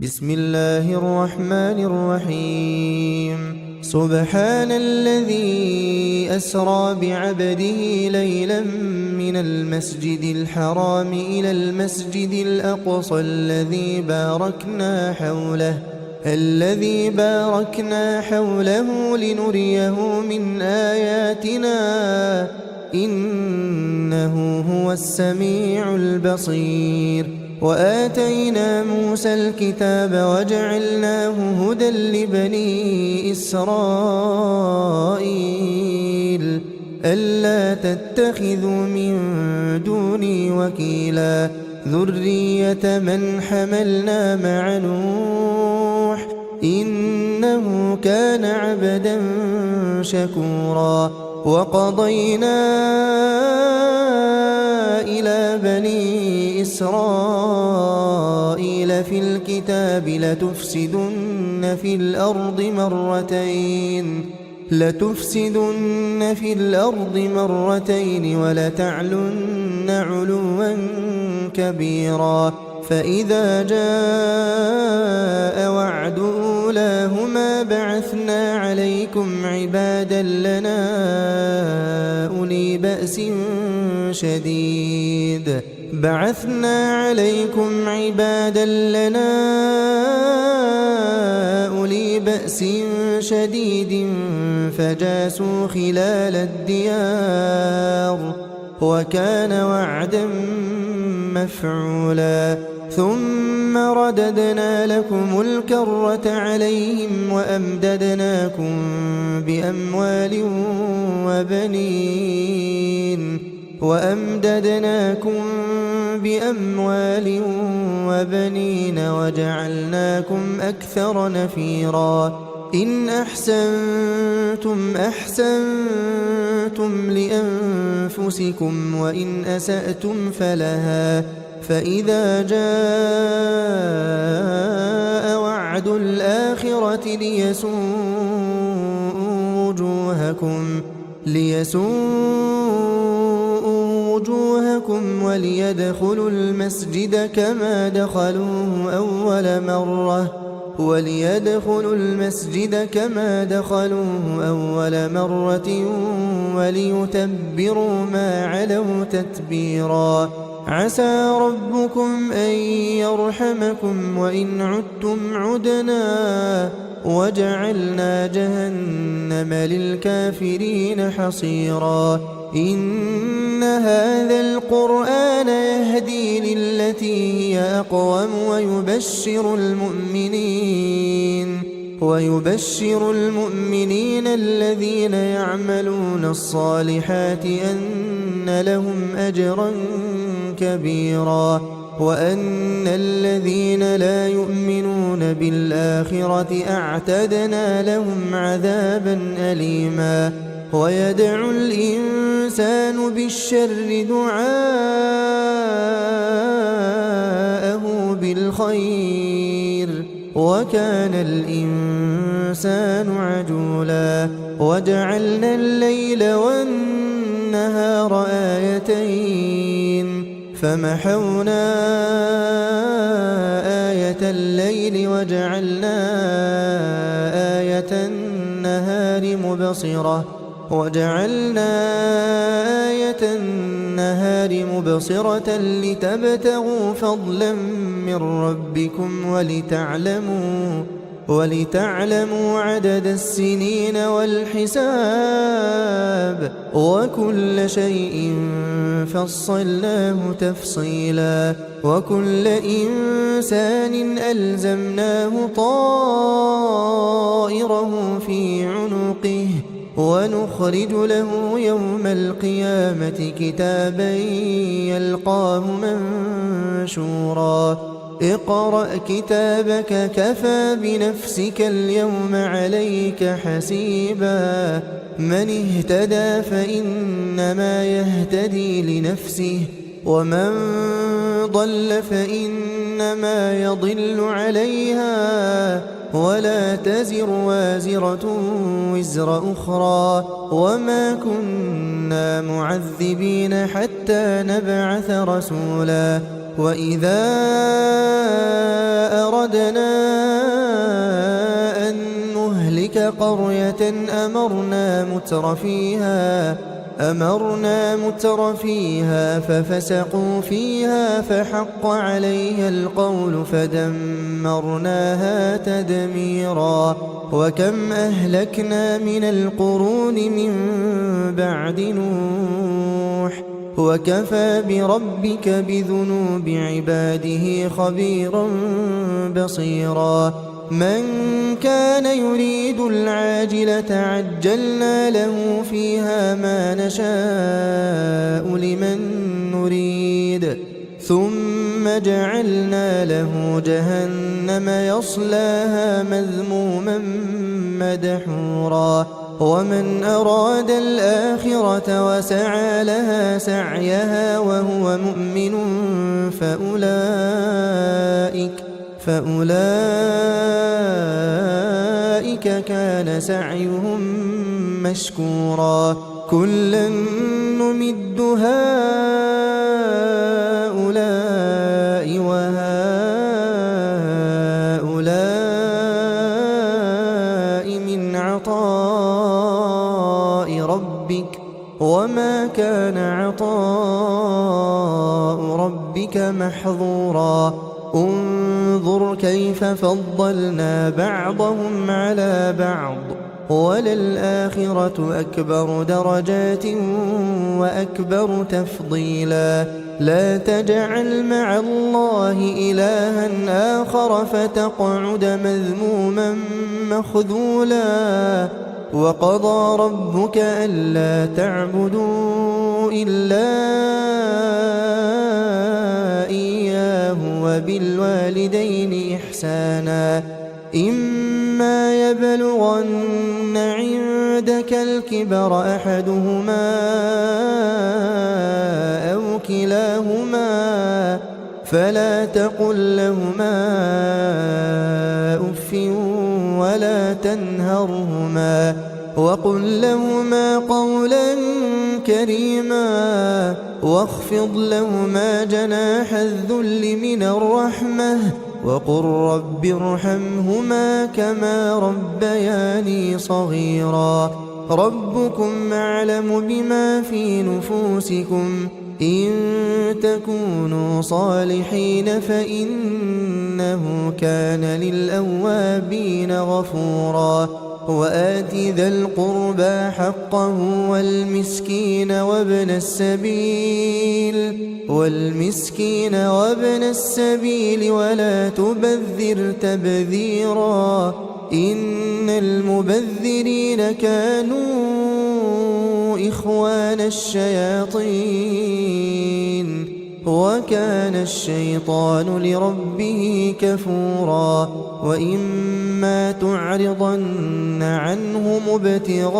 بسم الله الرحمن الرحيم سبحان الذي أسرى بعبده ليلا من المسجد الحرام إلى المسجد الأقصى الذي باركنا حوله لنريه من آياتنا إنه هو السميع البصير. وآتينا موسى الكتاب وجعلناه هدى لبني إسرائيل ألا تتخذوا من دوني وكيلا ذرية من حملنا مع نوح إنه كان عبدا شكورا. وقضينا إلى بني إسرائيل في الكتاب لتفسدن في الأرض مرتين ولتعلن علوا كبيرا. فإذا جاء وعد أولاهما بعثنا عليكم عبادا لنا أولي بأس شديد فجاسوا خلال الديار وكان وعدا مفعولا. ثم رددنا لكم الكرة عليهم وأمددناكم بأموال وبنين وجعلناكم أكثر نفيرا. إن أحسنتم لأنفسكم وإن أسأتم فلها. فإذا جاء وعد الآخرة ليسوءوا وجوهكم وليدخلوا المسجد كما دخلوه أول مرة وليتبروا ما علوا تتبيرا. عسى ربكم أن يرحمكم وإن عدتم عدنا وجعلنا جهنم للكافرين حصيرا. إن هذا القرآن يهدي للتي هي أقوم ويبشر المؤمنين الذين يعملون الصالحات أن لهم أجرا كبيرا وأن الذين لا يؤمنون بالآخرة أعتدنا لهم عذابا أليما. ويدعو الإنسان بالشر دعاءه بالخير وكان الإنسان عجولا. وجعلنا الليل والنهار آيتين فمحونا آية الليل وجعلنا آية النهار مبصرة لتبتغوا فضلا من ربكم ولتعلموا عدد السنين والحساب وكل شيء فصلناه تفصيلا. وكل إنسان ألزمناه طائره في عنقه ونخرج له يوم القيامة كتابا يلقاه منشورا. اقرأ كتابك كفى بنفسك اليوم عليك حسيبا. من اهتدى فإنما يهتدي لنفسه ومن ضل فإنما يضل عليها ولا تزر وازرة وزر أخرى وما كنا معذبين حتى نبعث رسولا. وإذا أردنا أن نهلك قرية أمرنا متر فيها ففسقوا فيها فحق عليها القول فدمرناها تدميرا. وكم أهلكنا من القرون من بعد نوح وكفى بربك بذنوب عباده خبيرا بصيرا. من كان يريد العاجلة عجلنا له فيها ما نشاء لمن نريد ثم جعلنا له جهنم يصلاها مذموما مدحورا. ومن أراد الآخرة وسعى لها سعيها وهو مؤمن فأولئك كان سعيهم مشكورا. كلا نمد هؤلاء وهؤلاء من عطاء ربك وما كان عطاء ربك محظورا. انظر كيف فضلنا بعضهم على بعض وللآخرة أكبر درجات وأكبر تفضيلا. لا تجعل مع الله إلها آخر فتقعد مذموما مخذولا. وقضى ربك ألا تعبدوا إلا إياه وبالوالدين إحسانا. إما يبلغن عندك الكبر أحدهما أو كلاهما فلا تقل لهما أف ولا تنهرهما وقل لهما قولا كريما واخفض لهما جناح الذل من الرحمة وقل رب ارحمهما كما ربياني صغيرا. ربكم أعلم بما في نفوسكم إن تكونوا صالحين فإنه كان للأوابين غفورا. وآت ذا القربى حقه والمسكين وابن السبيل ولا تبذر تبذيرا. إن المبذرين كانوا إخوان الشياطين وكان الشيطان لربه كفورا. وإما تعرضن عنهم ابتغاء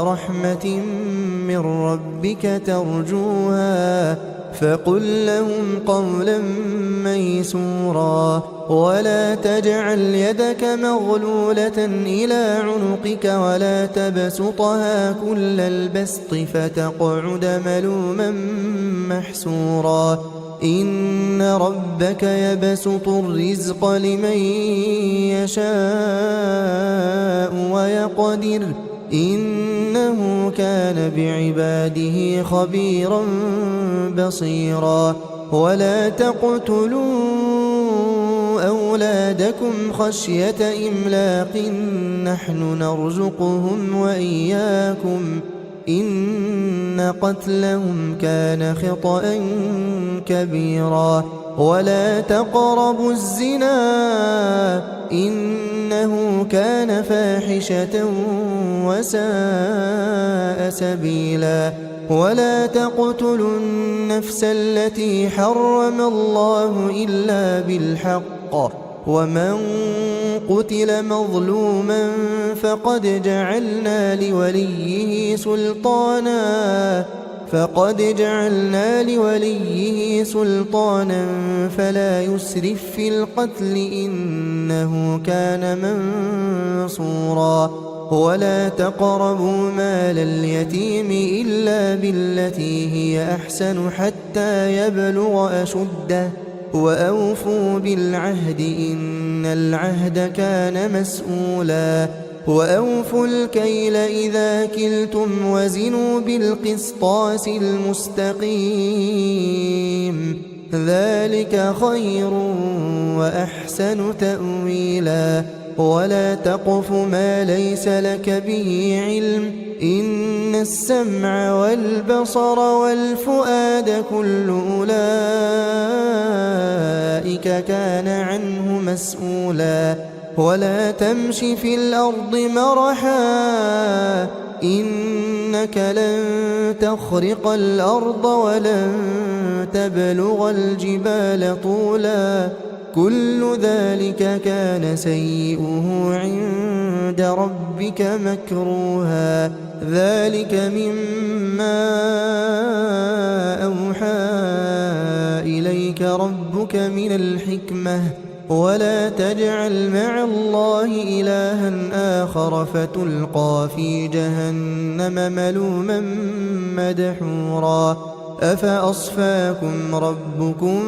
رحمة من ربك ترجوها فقل لهم قولا ميسورا. ولا تجعل يدك مغلولة إلى عنقك ولا تبسطها كل البسط فتقعد ملوما محسورا. إن ربك يبسط الرزق لمن يشاء ويقدر إنه كان بعباده خبيرا بصيرا. ولا تقتلوا أولادكم خشية إملاق نحن نرزقهم وإياكم إن قتلهم كان خطأ كبيرا. ولا تقربوا الزنا إنه كان فاحشة وساء سبيلا. ولا تقتلوا النفس التي حرم الله إلا بالحق ومن قتل مظلوما فقد جعلنا لوليه سلطانا فلا يسرف في القتل إنه كان منصورا. ولا تقربوا مال اليتيم إلا بالتي هي أحسن حتى يبلغ أشده وأوفوا بالعهد إن العهد كان مسؤولا وأوفوا الكيل إذا كلتم وزنوا بالقسطاس المستقيم ذلك خير وأحسن تأويلا ولا تقف ما ليس لك به علم إن السمع والبصر والفؤاد كل أولئك كان عنه مسؤولا ولا تمش في الأرض مرحا إنك لن تخرق الأرض ولن تبلغ الجبال طولا كل ذلك كان سيئه عند ربك مكروها ذلك مما أوحى إليك ربك من الحكمة ولا تجعل مع الله إلها آخر فتلقى في جهنم ملوما مدحورا أفأصفاكم ربكم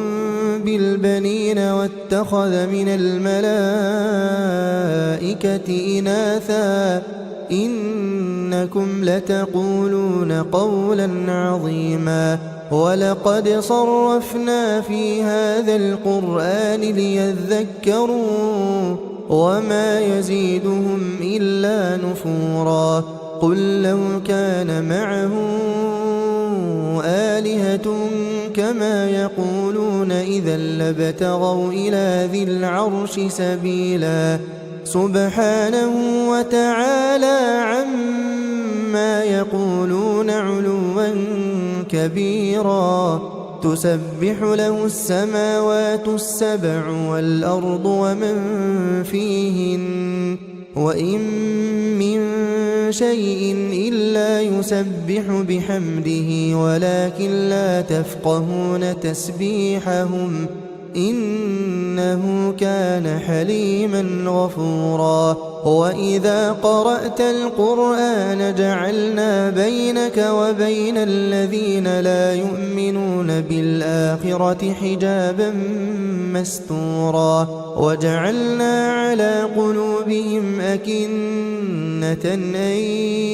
بالبنين واتخذ من الملائكة إناثا إنكم لتقولون قولا عظيما ولقد صرفنا في هذا القرآن ليذكروا وما يزيدهم إلا نفورا قل لو كان معه آلهة كما يقولون إذا لابتغوا إلى ذي العرش سبيلا سبحانه وتعالى عما يقولون علوا كبيرا تسبح له السماوات السبع والأرض ومن فيهن وإن من شيء إلا يسبح بحمده ولكن لا تفقهون تسبيحهم إنه كان حليما غفورا وإذا قرأت القرآن جعلنا بينك وبين الذين لا يؤمنون بالآخرة حجابا مستورا وجعلنا على قلوبهم أكنة أن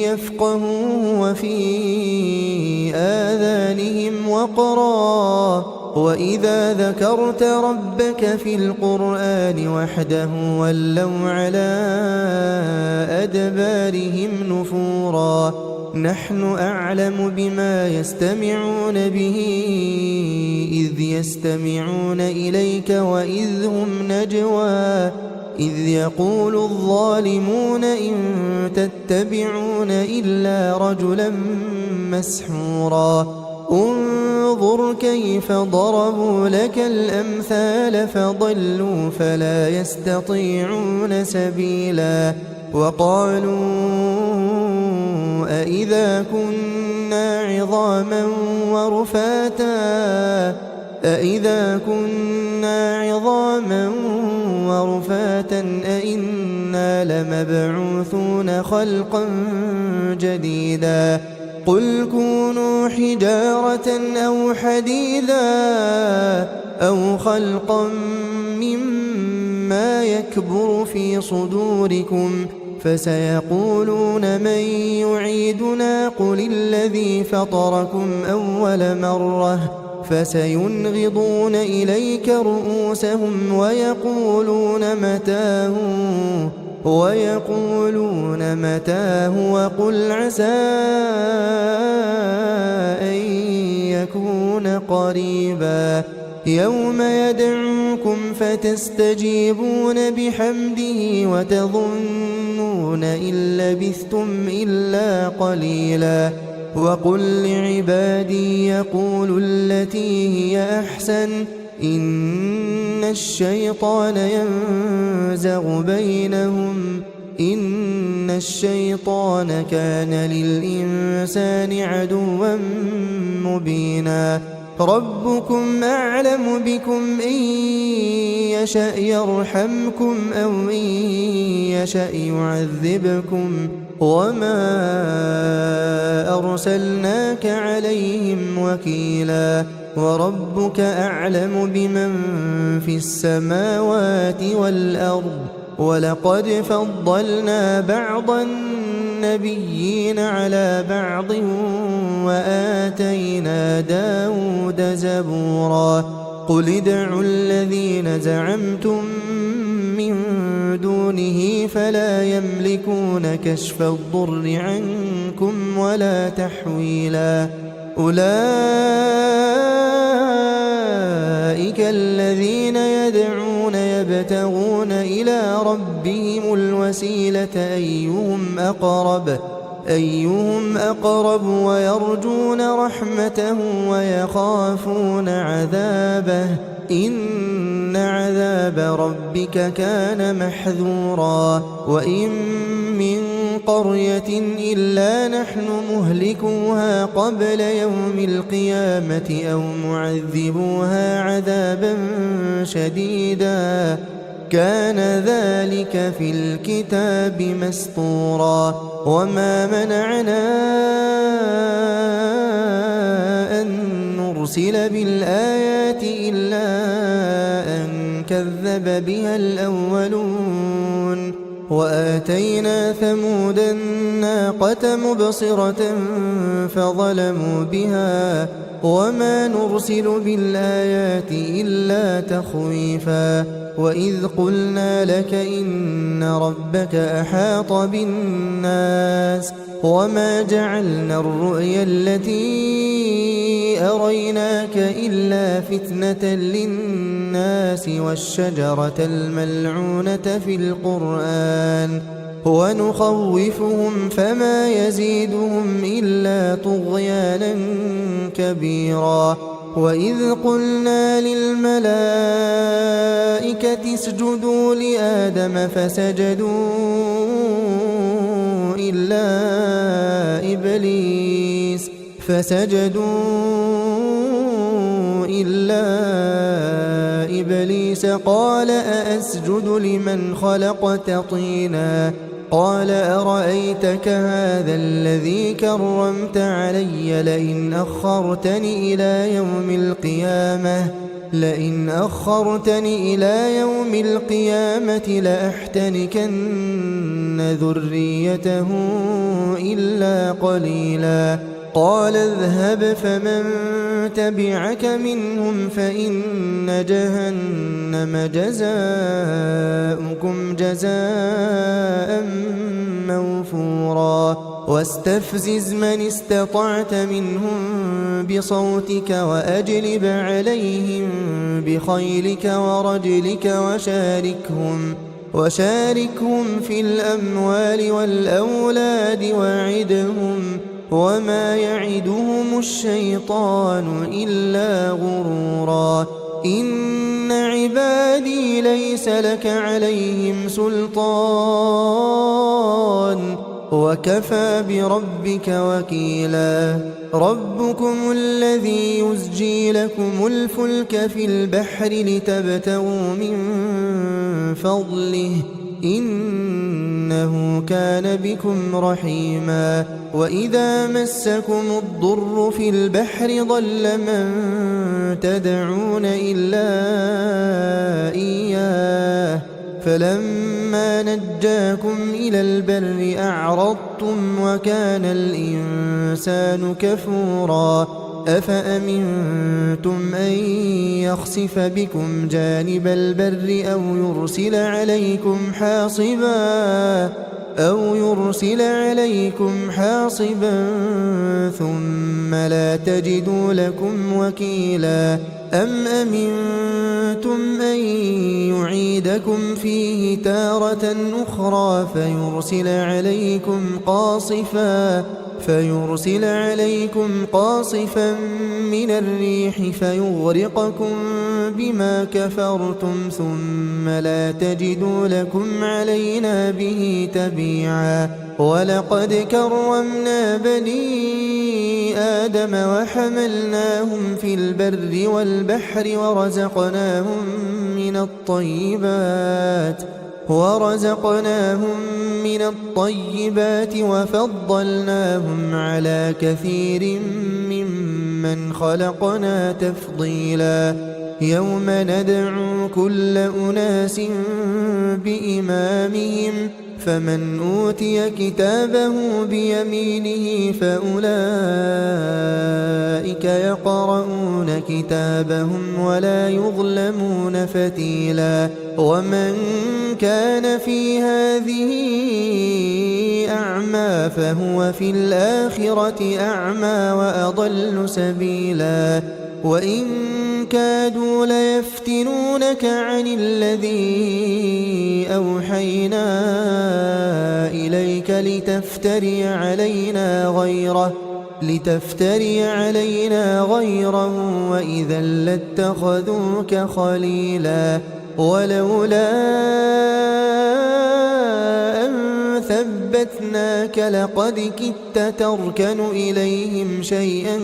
يفقهوه وفي آذانهم وقرا وإذا ذكرت ربك في القرآن وحده ولوا على أدبارهم نفورا نحن أعلم بما يستمعون به إذ يستمعون إليك وإذ هم نجوى إذ يقول الظالمون إن تتبعون إلا رجلا مسحورا انظر كيف ضربوا لك الأمثال فضلوا فلا يستطيعون سبيلا وقالوا أإذا كنا عظاما ورفاتا أإنا لمبعوثون خلقا جديدا قل كونوا حجارة أو حديدا أو خلقا مما يكبر في صدوركم فسيقولون من يعيدنا قل الذي فطركم أول مرة فسينغضون إليك رؤوسهم ويقولون متاه وقل عسى أن يكون قريبا يوم يدعوكم فتستجيبون بحمده وتظنون إن لبثتم إلا قليلا وقل لعبادي يقولوا التي هي أحسن إن الشيطان ينزغ بينهم إن الشيطان كان للإنسان عدوا مبينا ربكم أعلم بكم إن يشأ يرحمكم أو إن يشأ يعذبكم وما أرسلناك عليهم وكيلا وربك أعلم بمن في السماوات والأرض ولقد فضلنا بعض النبيين على بعض وآتينا داود زبورا قل ادعوا الذين زعمتم من دونه فلا يملكون كشف الضر عنكم ولا تحويلا أولئك الذين يدعون يبتغون إلى ربهم الوسيلة أيهم أقرب ويرجون رحمته ويخافون عذابه إن عذاب ربك كان محذورا وإن من قرية إلا نحن مهلكوها قبل يوم القيامة أو معذبوها عذابا شديدا كان ذلك في الكتاب مسطورا وما منعنا أن نرسل بالآيات إلا أن كذب بها الأولون وآتينا ثمود الناقة مبصرة فظلموا بها وما نرسل بالآيات إلا تخويفا وإذ قلنا لك إن ربك أحاط بالناس وما جعلنا الرؤيا التي أريناك إلا فتنة للناس والشجرة الملعونة في القرآن ونخوفهم فما يزيدهم إلا طغيانا كبيرا وإذ قلنا للملائكة اسجدوا لآدم فسجدوا إلا إبليس قال أأسجد لمن خلقت طينا قال أرأيتك هذا الذي كرمت علي لئن أخرتني إلى يوم القيامة لأحتنكن ذريته إلا قليلا قال اذهب فمن تبعك منهم فإن جهنم جزاؤكم جزاء موفورا واستفزز من استطعت منهم بصوتك وأجلب عليهم بخيلك ورجلك وشاركهم في الأموال والأولاد وعدهم وما يعدهم الشيطان إلا غرورا إن عبادي ليس لك عليهم سلطان وكفى بربك وكيلا ربكم الذي يزجي لكم الفلك في البحر لتبتغوا من فضله إنه كان بكم رحيما وإذا مسكم الضر في البحر ضل من تدعون إلا إياه فلما نجاكم إلى البر أعرضتم وكان الإنسان كفورا أفأمنتم أن يخسف بكم جانب البر أو يرسل عليكم حاصبا ثم لا تجدوا لكم وكيلا أم أمنتم أن يعيدكم فيه تارة أخرى فيرسل عليكم فيرسل عليكم قاصفا من الريح فيغرقكم بما كفرتم ثم لا تجدوا لكم علينا به تبيعا ولقد كرمنا بني آدم وحملناهم في البر والبحر ورزقناهم من الطيبات وفضلناهم على كثير ممن خلقنا تفضيلا يوم ندعو كل أناس بإمامهم فمن أوتي كتابه بيمينه فأولئك يقرؤون كتابهم ولا يظلمون فتيلا ومن كان في هذه أعمى فهو في الآخرة أعمى وأضل سبيلا وإن كادوا ليفتنونك عن الذي أوحينا إليك لتفتري علينا غيره وإذا لاتخذوك خليلا ولولا أن ثبتناك لقد كدت تركن إليهم شيئا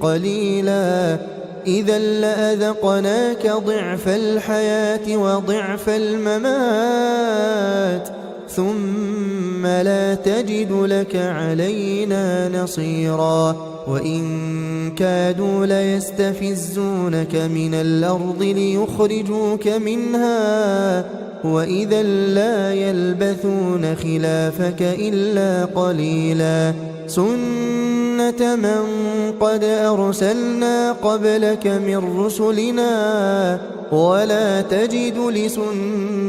قليلا إذا لأذقناك ضعف الحياة وضعف الممات ثم لا تجد لك علينا نصيرا وإن كادوا ليستفزونك من الأرض ليخرجوك منها وإذا لا يلبثون خلافك إلا قليلا سنة من قد أرسلنا قبلك من رسلنا ولا تجد لسنتنا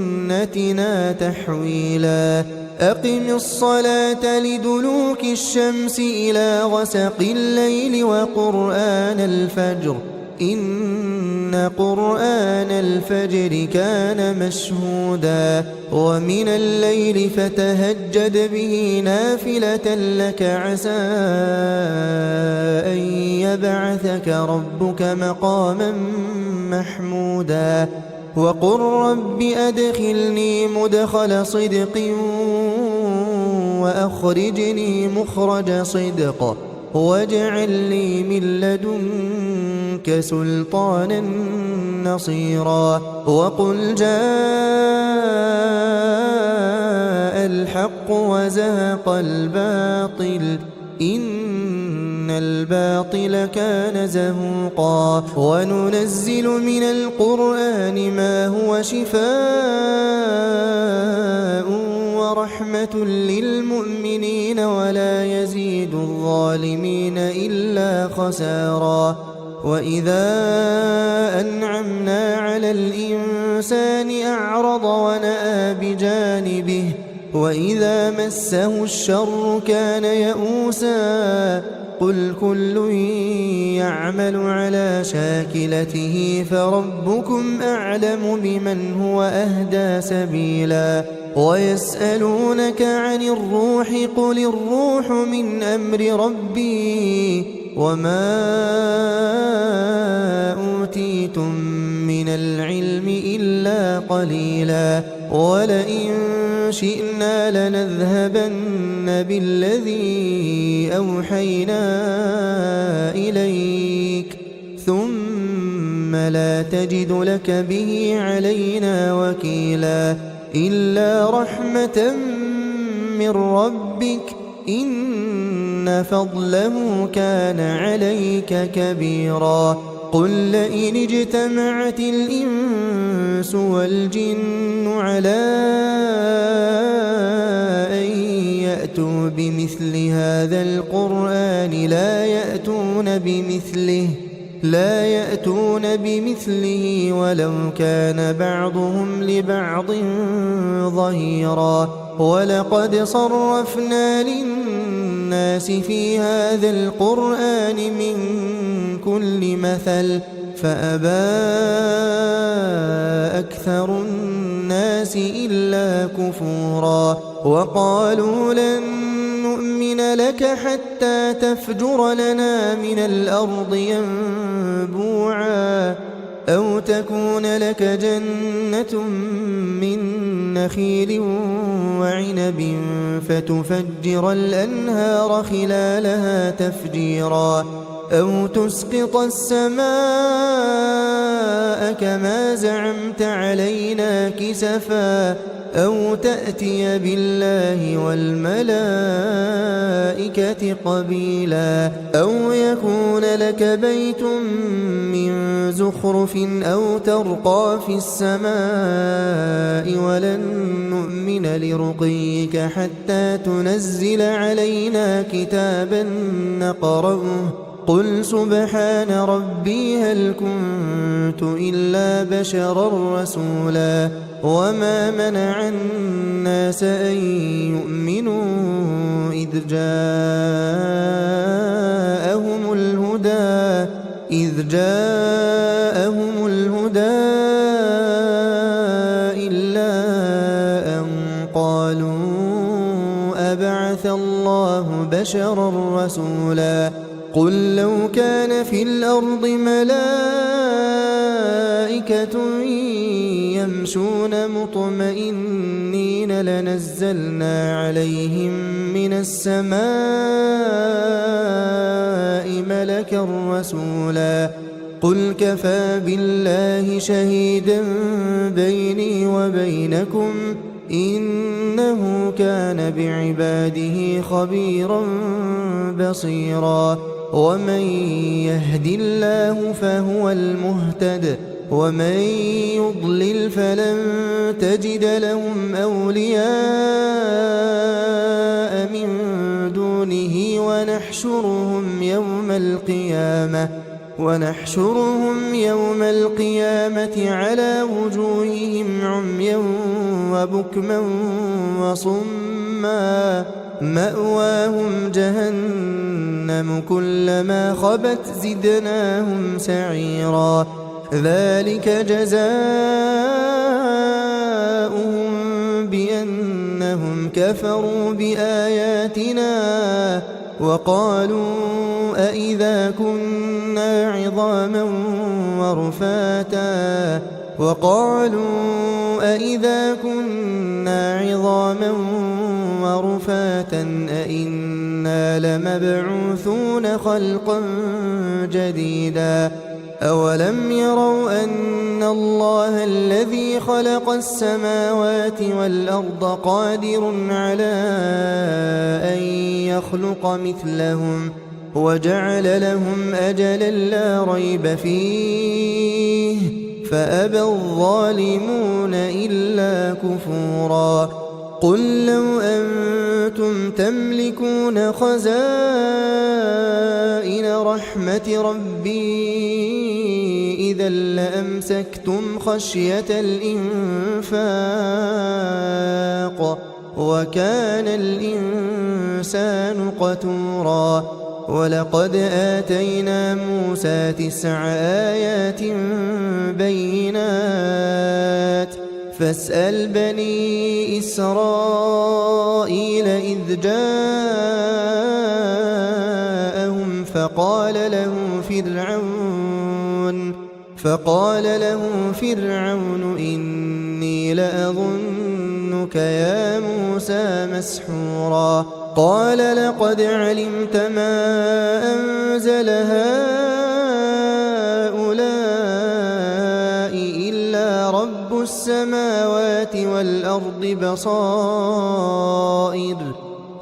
تحويلا أقم الصلاة لدلوك الشمس إلى غسق الليل وقرآن الفجر إن قرآن الفجر كان مشهودا ومن الليل فتهجد به نافلة لك عسى أن يبعثك ربك مقاما محمودا وقل رب أدخلني مدخل صدق وأخرجني مخرج صدق واجعل لي من لدنك سلطانا نصيرا وقل جاء الحق وزهق الباطل إن الباطل كان زهوقا وننزل من القرآن ما هو شفاء ورحمة للمؤمنين ولا يزيد الظالمين إلا خسارا وإذا أنعمنا على الإنسان أعرض ونأى بجانبه وإذا مسه الشر كان يئوسا قل كل يعمل على شاكلته فربكم أعلم بمن هو أهدى سبيلا ويسألونك عن الروح قل الروح من أمر ربي وما أوتيتم من العلم إلا قليلا ولئن شئنا لنذهبن بالذي أوحينا إليك ثم لا تجد لك به علينا وكيلا إلا رحمة من ربك إن فضله كان عليك كبيرا قل لئن اجتمعت الإنس والجن على أن يأتوا بمثل هذا القرآن لا يأتون بمثله ولو كان بعضهم لبعض ظهيرا ولقد صرفنا للناس في هذا القرآن من كل مثل فأبى أكثر الناس إلا كفورا وقالوا لن نؤمن نؤمن لك حتى تفجر لنا من الأرض ينبوعا أو تكون لك جنة من نخيل وعنب فتفجر الأنهار خلالها تفجيرا أو تسقط السماء كما زعمت علينا كسفا أو تأتي بالله والملائكة قبيلا أو يكون لك بيت من زخرف أو ترقى في السماء ولن نؤمن لرقيك حتى تنزل علينا كتابا نقرأه قل سبحان ربي هل كنت إلا بشرا رسولا وما منع الناس أن يؤمنوا إذ جاءهم الهدى إلا أن قالوا أبعث الله بشرا رسولا قل لو كان في الأرض ملائكة يمشون مطمئنين لنزلنا عليهم من السماء ملكا رسولا قل كفى بالله شهيدا بيني وبينكم إنه كان بعباده خبيرا بصيرا ومن يهد الله فهو المهتد ومن يضلل فلن تجد لهم أولياء من دونه ونحشرهم يوم القيامة على وجوههم عميا وبكما وصما مأواهم جهنم كلما خبت زدناهم سعيرا ذلك جزاؤهم بأنهم كفروا بآياتنا وقالوا أإذا كنا عظاما ورفاتا أإنا لمبعوثون خلقا جديدا أولم يروا أن الله الذي خلق السماوات والأرض قادر على أن يخلق مثلهم وجعل لهم أجلا لا ريب فيه فأبى الظالمون إلا كفورا قل لو أنتم تملكون خزائن رحمة ربي إذا لأمسكتم خشية الإنفاق وكان الإنسان قتورا ولقد آتينا موسى 9 آيات بينات فاسأل بني إسرائيل إذ جاءهم فقال له فرعون إني لأظنك يا موسى مسحورا قال لقد علمت ما أنزل هؤلاء إلا رب السماوات والأرض بصائر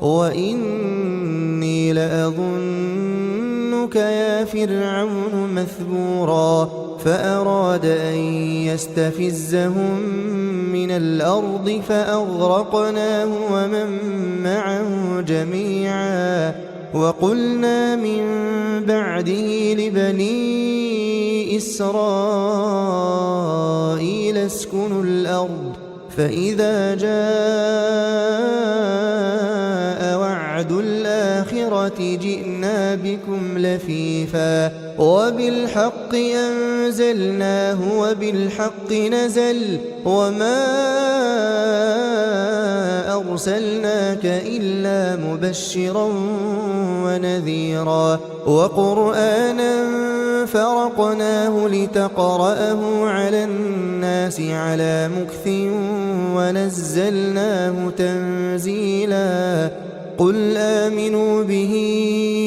وإني لأظنك يا فرعون مثبورا فأراد أن يستفزهم من الأرض فأغرقناه ومن معه جميعا وقلنا من بعده لبني إسرائيل اسكنوا الأرض فإذا جاء وعد الآخرة جئنا بكم لفيفا وبالحق أنزلناه وبالحق نزل وما أرسلناك إلا مبشرا ونذيرا وقرآنا فرقناه لتقرأه على الناس على مكث ونزلناه تنزيلا قل آمنوا به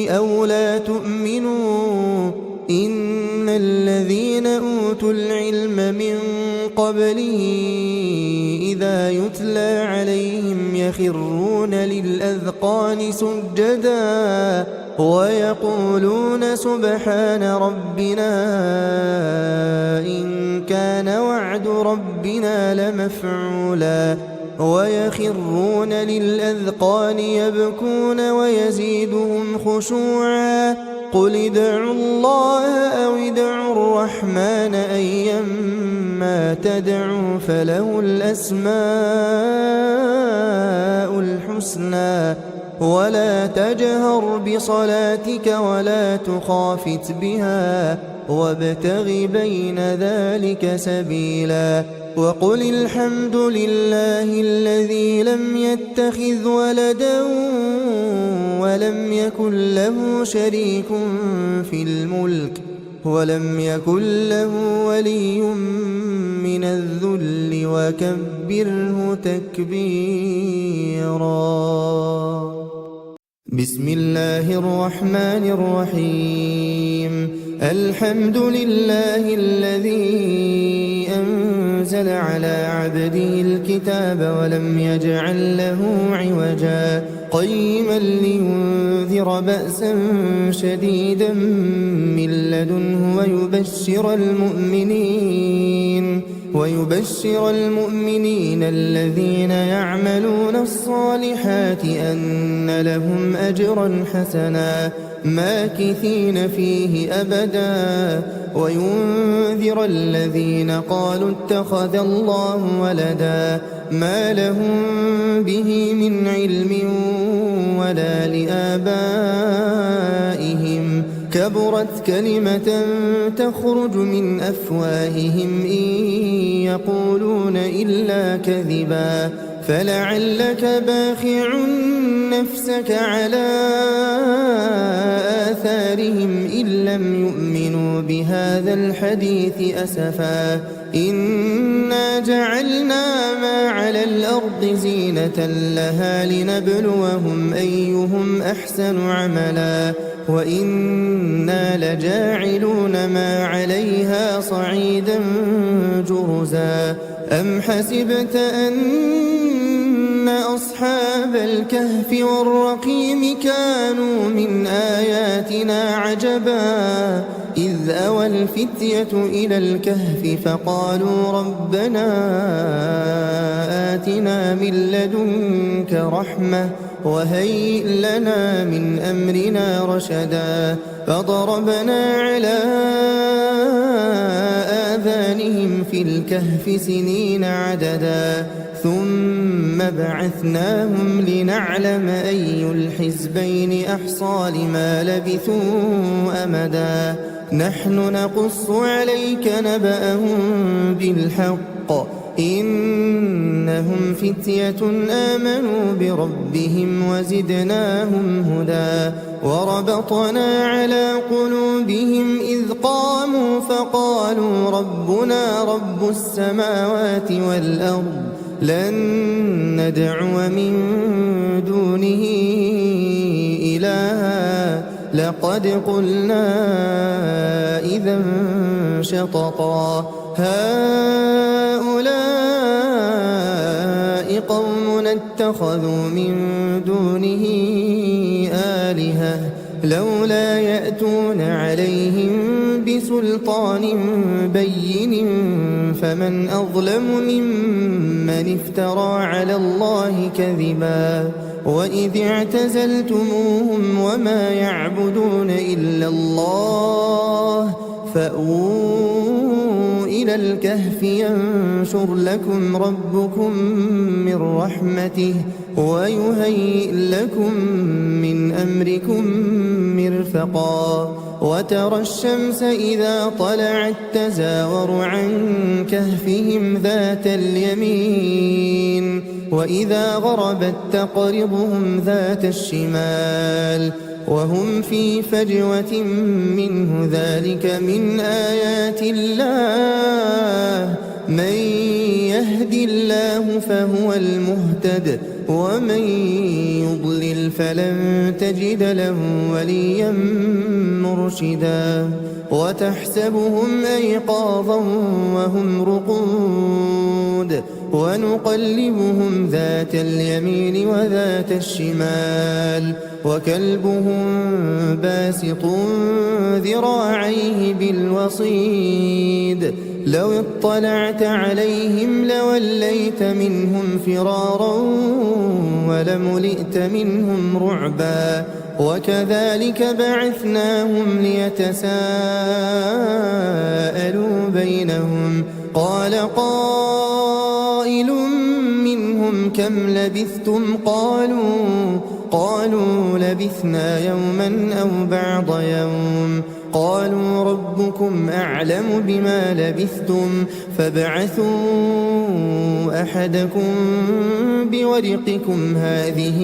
أو لا تؤمنوا إن الذين أوتوا العلم من قبله إذا يتلى عليهم يخرون للأذقان سجدا ويقولون سبحان ربنا إن كان وعد ربنا لمفعولا ويخرون للأذقان يبكون ويزيدهم خشوعا قل ادعوا الله أو ادعوا الرحمن أيما تدعوا فله الأسماء الحسنى ولا تجهر بصلاتك ولا تخافت بها وابتغ بين ذلك سبيلا وقل الحمد لله الذي لم يتخذ ولدا ولم يكن له شريك في الملك ولم يكن له ولي من الذل وكبره تكبيرا بسم الله الرحمن الرحيم الحمد لله الذي أنزل على عبده الكتاب ولم يجعل له عوجا قيما لينذر بأسا شديدا من لدنه ويبشر المؤمنين الذين يعملون الصالحات أن لهم أجرا حسنا ماكثين فيه أبدا وينذر الذين قالوا اتخذ الله ولدا ما لهم به من علم ولا لآبائهم كبرت كلمة تخرج من أفواههم إن يقولون إلا كذبا فلعلك باخع نفسك على آثارهم إن لم يؤمنوا بهذا الحديث أسفا إنا جعلنا ما على الأرض زينة لها لنبلوهم أيهم أحسن عملا وإنا لجاعلون ما عليها صعيدا جرزا أم حسبت أن أصحاب الكهف والرقيم كانوا من آياتنا عجبا إذ أوى الفتية إلى الكهف فقالوا ربنا آتنا من لدنك رحمة وهيئ لنا من أمرنا رشدا فضربنا على آذانهم في الكهف سنين عددا ثم بعثناهم لنعلم أي الحزبين أحصى لما لبثوا أمدا نحن نقص عليك نبأهم بالحق إنهم فتية آمنوا بربهم وزدناهم هدى وربطنا على قلوبهم إذ قاموا فقالوا ربنا رب السماوات والأرض لن ندعو من دونه إلها لقد قلنا إذا شططا هؤلاء قوم اتخذوا من دونه آلهة لولا يأتون عليهم بسلطان بين فمن أظلم ممن افترى على الله كذبا وإذ اعتزلتموهم وما يعبدون إلا الله فأووا إلى الكهف ينشر لكم ربكم من رحمته ويهيئ لكم من أمركم مرفقا وترى الشمس إذا طلعت تزاور عن كهفهم ذات اليمين وإذا غربت تقرضهم ذات الشمال وهم في فجوة منه ذلك من آيات الله من يهد الله فهو المهتد ومن يضلل فلن تجد له وليا مرشدا وتحسبهم أيقاظا وهم رقود ونقلبهم ذات اليمين وذات الشمال وكلبهم باسط ذراعيه بالوصيد لو اطلعت عليهم لوليت منهم فرارا ولملئت منهم رعبا وكذلك بعثناهم ليتساءلوا بينهم قال قائل منهم كم لبثتم قالوا لبثنا يوما أو بعض يوم قالوا ربكم أعلم بما لبثتم فابعثوا أحدكم بورقكم هذه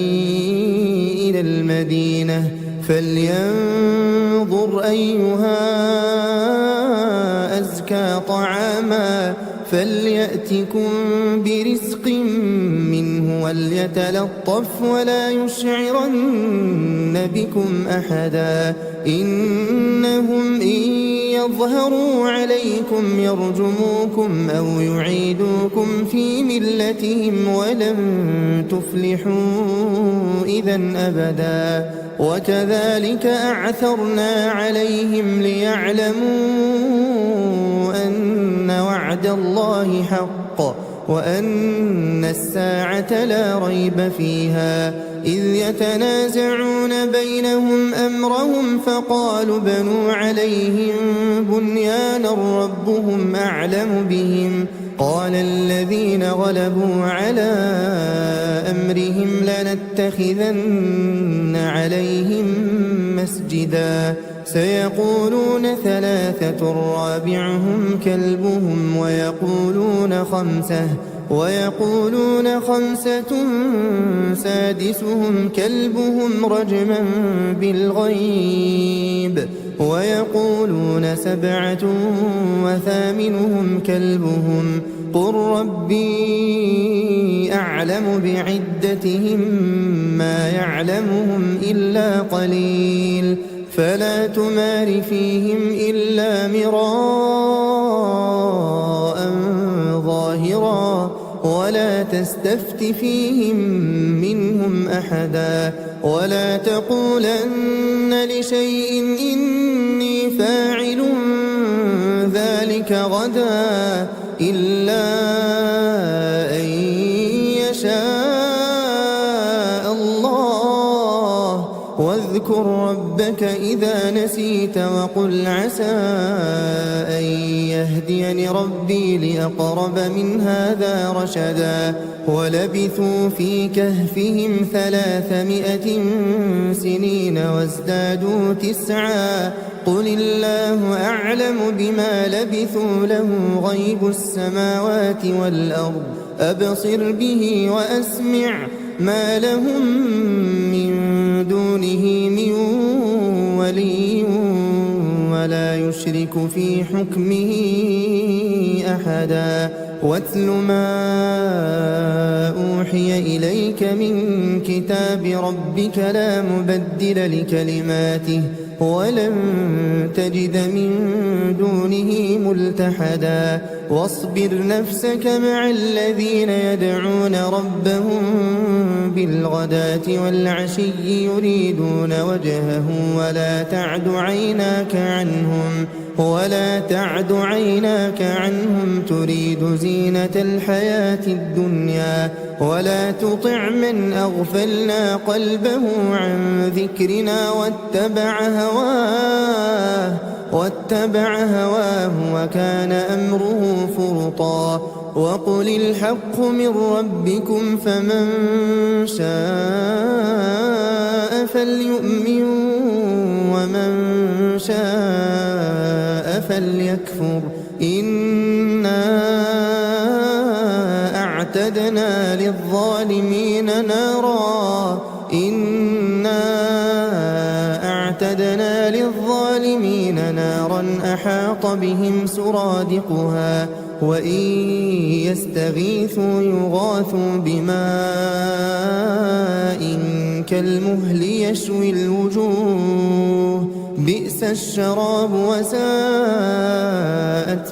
إلى المدينة فلينظر أيها أزكى طعاما فليأتكم برزق منه وليتلطف ولا يشعرن بكم أحدا إنهم إن يظهروا عليكم يرجموكم أو يعيدوكم في ملتهم ولن تفلحوا إذا أبدا وكذلك أعثرنا عليهم ليعلموا أن وعد الله حق وأن الساعة لا ريب فيها إذ يتنازعون بينهم أمرهم فقالوا بنوا عليهم بنيانا ربهم أعلم بهم قال الذين غلبوا على أمرهم لنتخذن عليهم مسجدا سيقولون ثلاثة رابعهم كلبهم ويقولون خمسة سادسهم كلبهم رجما بالغيب ويقولون سبعة وثامنهم كلبهم قل ربي أعلم بعدتهم ما يعلمهم إلا قليل فلا تمار فيهم إلا مراء ظاهرا ولا تستفت فيهم منهم أحدا ولا تقولن لشيء إني فاعل ذلك غدا إلا أن يشاء الله واذكر ربك إذا نسيت وقل عسى أن يهديني ربي لأقرب من هذا رشدا ولبثوا في كهفهم 300 سنين وازدادوا 9 قل الله أعلم بما لبثوا له غيب السماوات والأرض أبصر به وأسمع ما لهم من دونه من ولي ولا يشرك في حكمه أحدا واتل ما أوحي إليك من كتاب ربك لا مبدل لكلماته ولن تجد من دونه ملتحدا واصبر نفسك مع الذين يدعون ربهم بالغداة والعشي يريدون وجهه ولا تعد عيناك عنهم تريد زينة الحياة الدنيا ولا تطع من أغفلنا قلبه عن ذكرنا واتبع هواه وكان أمره فرطا وقل الحق من ربكم فمن شاء فليؤمن ومن شاء فليكفر إنا أعتدنا للظالمين نارا أحاط بهم سرادقها وإن يستغيثوا يغاثوا بماء كالمهل يشوي الوجوه بئس الشراب وساءت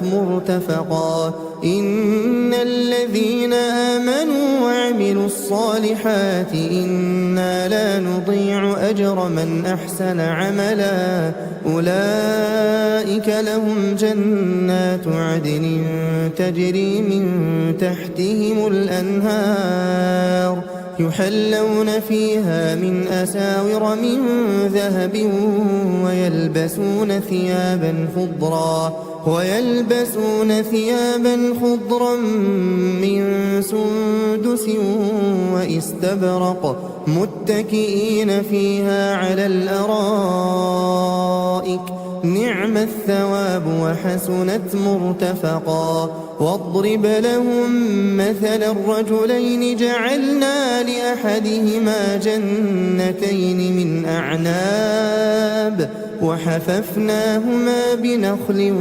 مرتفقا إن الذين آمنوا وعملوا الصالحات إنا لا نضيع أجر من أحسن عملا أولئك لهم جنات عدن تجري من تحتهم الأنهار يحلون فيها من أساور من ذهب ويلبسون ثيابا خضرا من سندس وإستبرق متكئين فيها على الأرائك نعم الثواب وحسنت مرتفقا واضرب لهم مثل الرجلين جعلنا لأحدهما جنتين من أعناب وحففناهما بنخل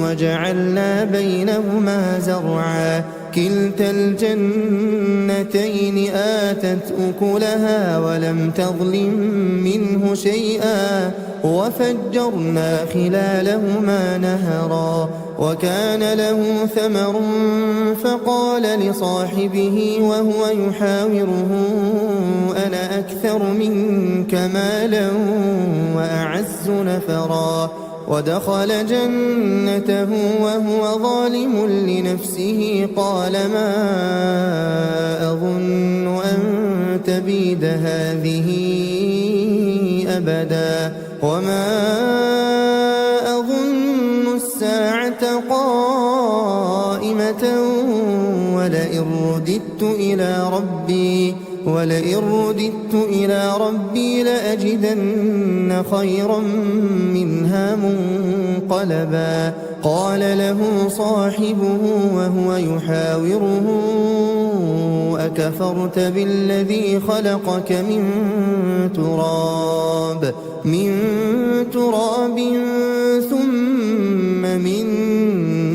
وجعلنا بينهما زرعا كلتا الجنتين آتت أكلها ولم تظلم منه شيئا وفجرنا خلالهما نهرا وكان له ثمر فقال لصاحبه وهو يحاوره أنا أكثر منك مالا وأعز نفرا ودخل جنته وهو ظالم لنفسه قال ما أظن أن تبيد هذه أبدا وما أظن الساعة قائمة ولئن رددت إلى ربي لأجدن خيرا منها منقلبا قال له صاحبه وهو يحاوره أكفرت بالذي خلقك من تراب ثم من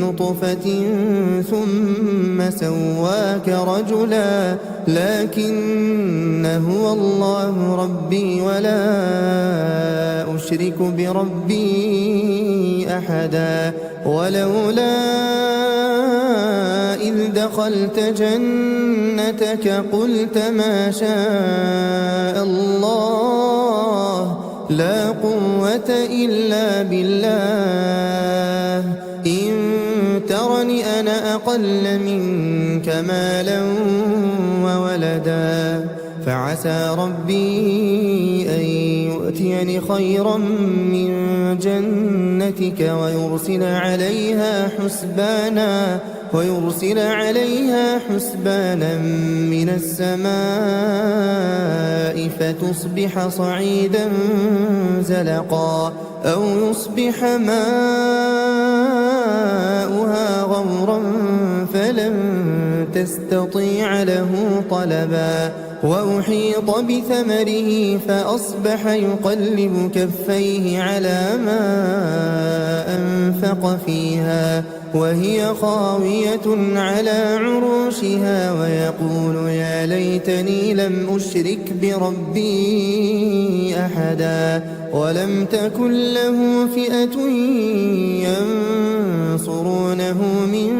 نطفة ثم سواك رجلا لكن هو الله ربي ولا أشرك بربي أحدا ولولا إذ دخلت جنتك قلت ما شاء الله لا قوة إلا بالله إن ترني أنا أقل منك مالا وولدا فعسى ربي أن يؤتيني خيرا من جنتك ويرسل عليها حسبانا من السماء فتصبح صعيدا زلقا أو يصبح ماؤها غورا فلن تستطيع له طلبا وأحيط بثمره فأصبح يقلب كفيه على ما أنفق فيها وهي خاوية على عروشها ويقول يا ليتني لم أشرك بربي أحدا ولم تكن له فئة ينصرونه من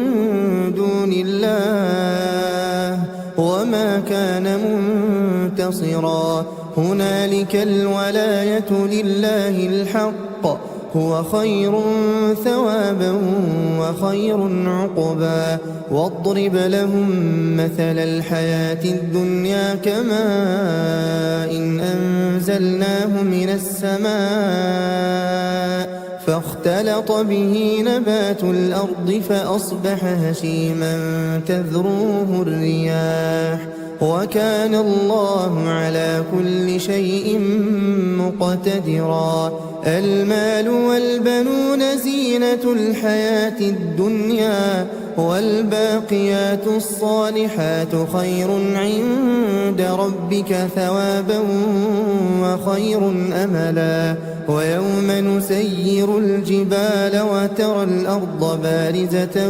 دون الله وما كان منتصرا هنالك الولاية لله الحق هو خير ثوابا وخير عقبا واضرب لهم مثل الحياة الدنيا كماء إن أنزلناه من السماء فاختلط به نبات الأرض فأصبح هشيما تذروه الرياح وكان الله على كل شيء مقتدرا. المال والبنون زينة الحياة الدنيا، والباقيات الصالحات خير عند ربك ثوابا وخير أملا. ويوم نسير الجبال وترى الأرض بارزة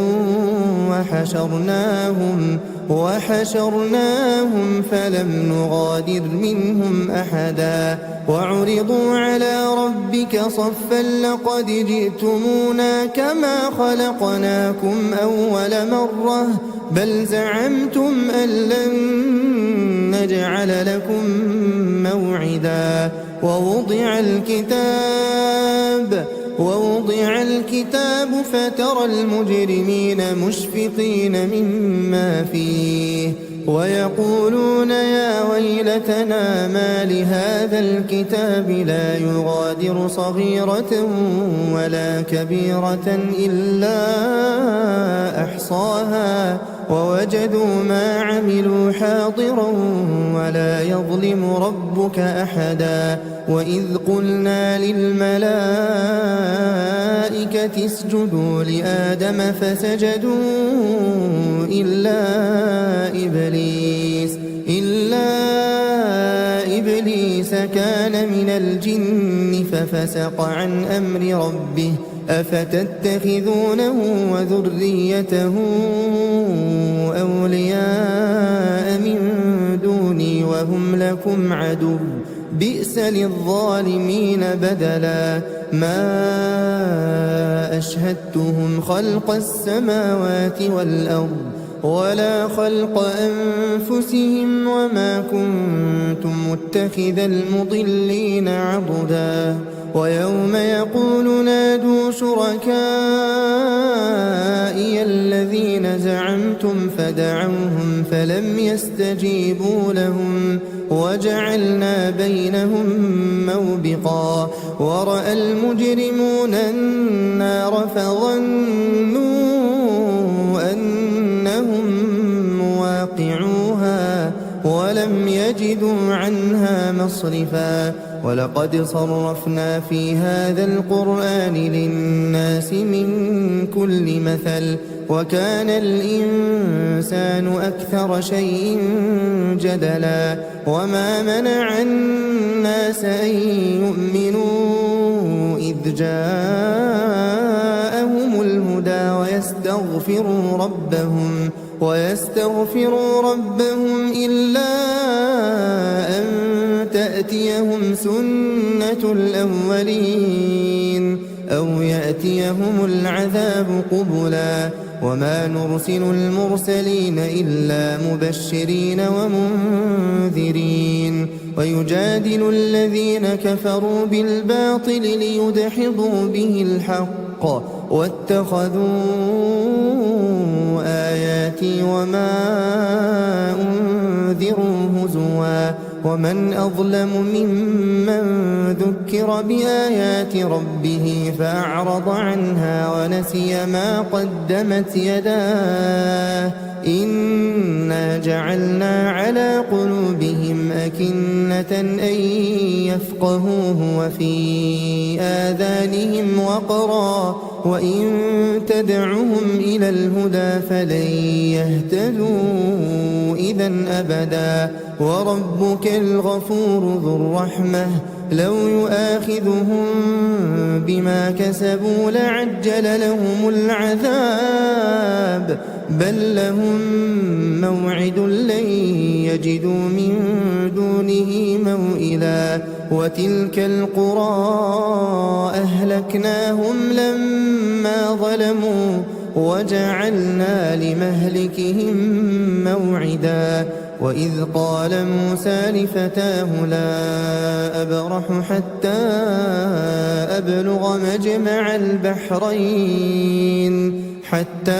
وحشرناهم فلم نغادر منهم أحدا. وعرضوا على ربك صفا لقد جئتمونا كما خلقناكم أول مرة بل زعمتم أن لن نجعل لكم موعدا. ووضع الكتاب فترى المجرمين مشفقين مما فيه ويقولون يا ويلتنا ما لهذا الكتاب لا يغادر صغيرة ولا كبيرة إلا أحصاها ووجدوا ما عملوا حاضرا ولا يظلم ربك أحدا. وإذ قلنا للملائكة اسجدوا لآدم فسجدوا إلا إبليس كان من الجن ففسق عن أمر ربه أفتتخذونه وذريته أولياء من دوني وهم لكم عدو بئس للظالمين بدلا. ما أشهدتهم خلق السماوات والأرض ولا خلق أنفسهم وما كنت متخذ المضلين عضدا. ويوم يقول نادوا شركائي الذين زعمتم فدعوهم فلم يستجيبوا لهم وجعلنا بينهم موبقا. ورأى المجرمون النار فظنوا أنهم مواقعوها ولم يجدوا عنها مصرفا. ولقد صرفنا في هذا القرآن للناس من كل مثل وكان الإنسان أكثر شيء جدلا. وما منع الناس أن يؤمنوا إذ جاءهم الهدى ويستغفروا ربهم إلا أن تأتيهم سنة الأولين أو يأتيهم العذاب قبلا. وما نرسل المرسلين إلا مبشرين ومنذرين. ويجادل الذين كفروا بالباطل ليدحضوا به الحق واتخذوا آياتي وما أنذروا هزوا. ومن أظلم ممن ذكر بآيات ربه فأعرض عنها ونسي ما قدمت يداه إنا جعلنا على قلوبهم أكنة أن يفقهوه وفي آذانهم وقرا وإن تدعهم إلى الهدى فلن يهتدوا إذا أبدا. وربك الغفور ذو الرحمة لو يؤاخذهم بما كسبوا لعجل لهم العذاب بل لهم موعد لن يجدوا من دونه موئلا. وتلك القرى أهلكناهم لما ظلموا وجعلنا لمهلكهم موعدا. وإذ قال موسى لفتاه لا أبرح حتى أبلغ مجمع البحرين حتى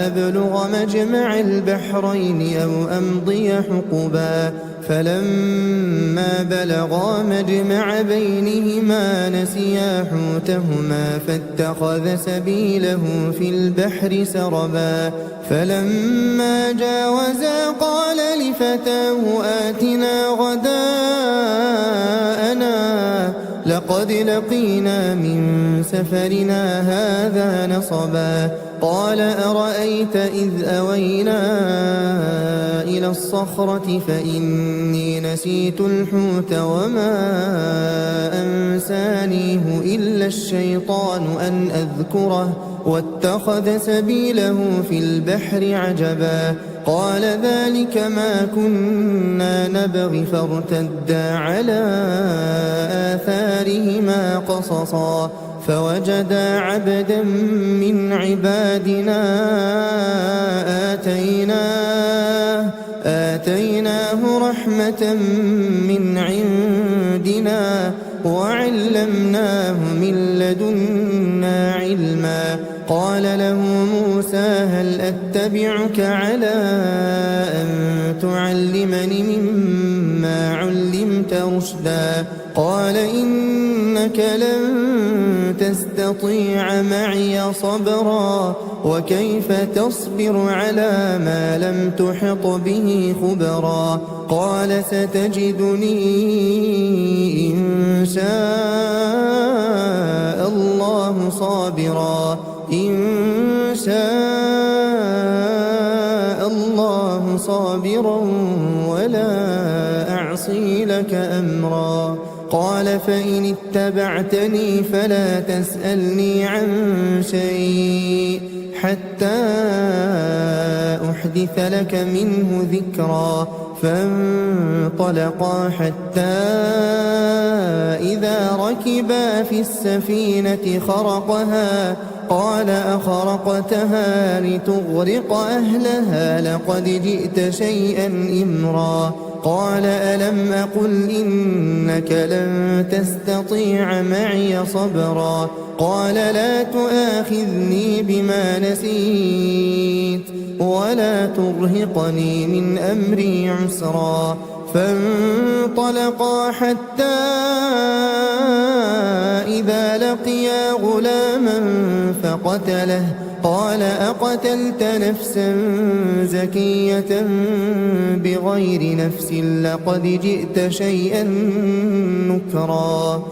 أبلغ مجمع البحرين أو أمضي حقبا فلما بلغا مجمع بينهما نسيا حوتهما فاتخذ سبيله في البحر سربا فلما جاوزا قال لفتاه آتنا غداءنا لقد لقينا من سفرنا هذا نصبا قال أرأيت إذ أوينا إلى الصخرة فإني نسيت الحوت وما أنسانيه إلا الشيطان أن أذكره واتخذ سبيله في البحر عجبا قال ذلك ما كنا نبغي فارتدا على آثارهما قصصا فوجدا عبدا من عبادنا آتيناه رحمة من عندنا وعلمناه من لدنا علما قال له موسى هل أتبعك على أن تعلمني مما علمت رشدا قال إنك لن تستطيع معي صبرا وكيف تصبر على ما لم تحط به خبرا قال ستجدني إن شاء الله صابرا ولا أعصي لك أمرا قال فإن اتبعتني فلا تسألني عن شيء حتى أحدث لك منه ذكرا فانطلقا حتى إذا ركبا في السفينة خرقها قال أخرقتها لتغرق أهلها لقد جئت شيئا إمرا قال ألم أقل إنك لن تستطيع معي صبرا قال لا تؤاخذني بما نسيت ولا ترهقني من أمري عسرا فانطلقا حتى إذا لقيا غلاما فقتله قال أقتلت نفسا زكية بغير نفس لقد جئت شيئا نكرا